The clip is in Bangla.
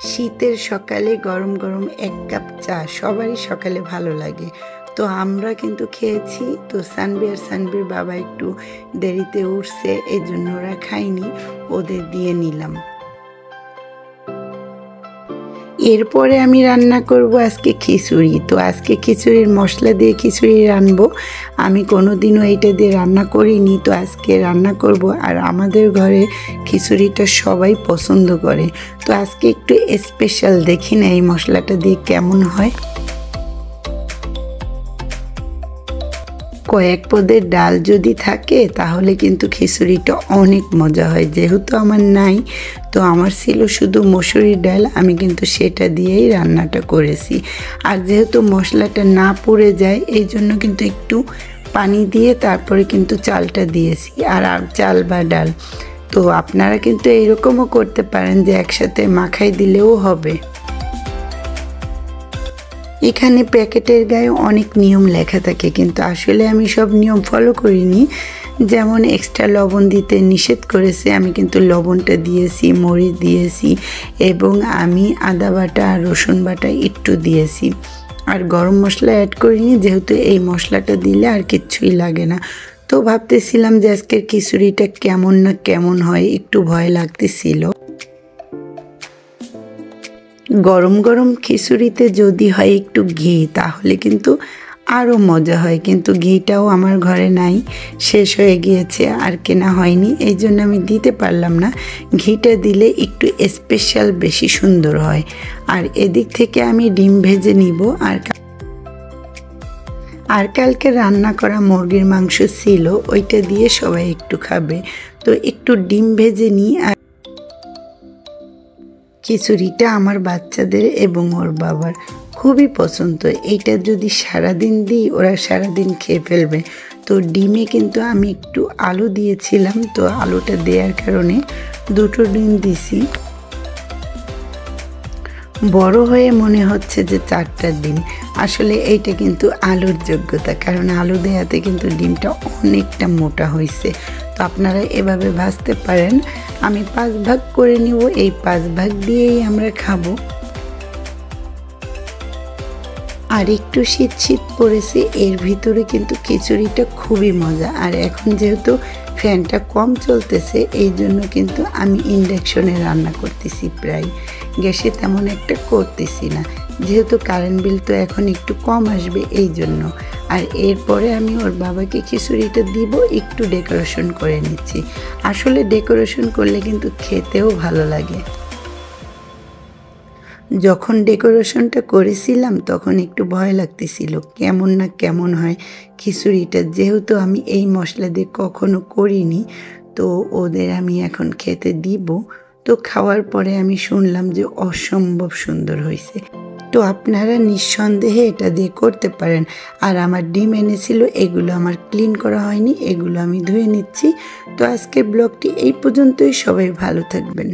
শীতের সকালে গরম গরম এক কাপ চা সবারই সকালে ভালো লাগে। তো আমরা কিন্তু খেয়েছি। তো সানভি আর সানভির বাবা একটু দেরিতে উঠছে, এই জন্য ওরা খায়নি, ওদের দিয়ে নিলাম। এরপরে আমি রান্না করব আজকে খিচুড়ি। তো আজকে খিচুড়ির মশলা দিয়ে খিচুড়ি রানবো। আমি কোনোদিনও এইটা দিয়ে রান্না করিনি, তো আজকে রান্না করব। আর আমাদের ঘরে খিচুড়িটা সবাই পছন্দ করে। তো আজকে একটু স্পেশাল, দেখি না এই মশলাটা দিয়ে কেমন হয়। কয়েক পদের ডাল যদি থাকে তাহলে কিন্তু খিচুড়িটা অনেক মজা হয়। যেহেতু আমার নাই, তো আমার ছিল শুধু মসুরির ডাল, আমি কিন্তু সেটা দিয়েই রান্নাটা করেছি। আর যেহেতু মশলাটা না পুড়ে যায়, এই জন্য কিন্তু একটু পানি দিয়ে তারপরে কিন্তু চালটা দিয়েছি। আর চাল বা ডাল তো আপনারা কিন্তু এইরকমও করতে পারেন যে একসাথে মাখাই দিলেও হবে। এখানে প্যাকেটের গায়ে অনেক নিয়ম লেখা থাকে, কিন্তু আসলে আমি সব নিয়ম ফলো করিনি। যেমন এক্সট্রা লবণ দিতে নিষেধ করেছে, আমি কিন্তু লবণটা দিয়েছি, মরিচ দিয়েছি এবং আমি আদা বাটা আর রসুন বাটা একটু দিয়েছি। আর গরম মশলা অ্যাড করিনি, যেহেতু এই মশলাটা দিলে আর কিচ্ছুই লাগে না। তো ভাবতেছিলাম যে আজকের খিচুড়িটা কেমন না কেমন হয়, একটু ভয় লাগতেছিল। গরম গরম খিচুড়িতে যদি হয় একটু ঘি, তাহলে কিন্তু আরও মজা হয়। কিন্তু ঘিটাও আমার ঘরে নাই, শেষ হয়ে গিয়েছে, আর কেনা হয়নি, এই জন্য আমি দিতে পারলাম না। ঘিটা দিলে একটু স্পেশাল বেশি সুন্দর হয়। আর এদিক থেকে আমি ডিম ভেজে নিব। আর কালকে রান্না করা মুরগির মাংস ছিল, ওইটা দিয়ে সবাই একটু খাবে, তো একটু ডিম ভেজে নিই। আর খিচুড়িটা আমার বাচ্চাদের এবং ওর বাবার খুবই পছন্দ। এইটা যদি সারাদিন দিই, ওরা সারাদিন খেয়ে ফেলবে। তো ডিমে কিন্তু আমি একটু আলু দিয়েছিলাম, তো আলুটা দেওয়ার কারণে দুটো ডিম দিছি। বড় হয়ে মনে হচ্ছে যে 4টা ডিম, আসলে এইটা কিন্তু আলুর যোগ্যতা, কারণ আলু দেওয়াতে কিন্তু ডিমটা অনেকটা মোটা হয়েছে। তো আপনারা এভাবে ভাজতে পারেন। আমি 5 ভাগ করে নিব, এই 5 ভাগ দিয়েই আমরা খাবো। আর একটু শীত শীত পড়েছে, এর ভিতরে কিন্তু খিচুড়িটা খুবই মজা। আর এখন যেহেতু ফ্যানটা কম চলতেছে, এই জন্য কিন্তু আমি ইন্ডাকশনে রান্না করতেছি, প্রায় গ্যাসে তেমন একটা করতেছি না, যেহেতু কারেন্ট বিল তো এখন একটু কম আসবে, এই জন্য। আর এরপরে আমি ওর বাবাকে খিচুড়িটা দিব, একটু ডেকোরেশন করে নিচ্ছি। আসলে ডেকোরেশন করলে কিন্তু খেতেও ভালো লাগে। যখন ডেকোরেশনটা করেছিলাম তখন একটু ভয় লাগতেছিল, কেমন না কেমন হয় খিচুড়িটা, যেহেতু আমি এই মশলা দিয়ে কখনো করিনি। তো ওদের আমি এখন খেতে দিব। তো খাওয়ার পরে আমি শুনলাম যে অসম্ভব সুন্দর হয়েছে। তো আপনারা নিঃসন্দেহে এটা দিয়ে করতে পারেন। আর আমার ডিম এনেছিল, এগুলো আমার ক্লিন করা হয়নি, এগুলো আমি ধুয়ে নিচ্ছি। তো আজকের ব্লগটি এই পর্যন্তই, সবাই ভালো থাকবেন।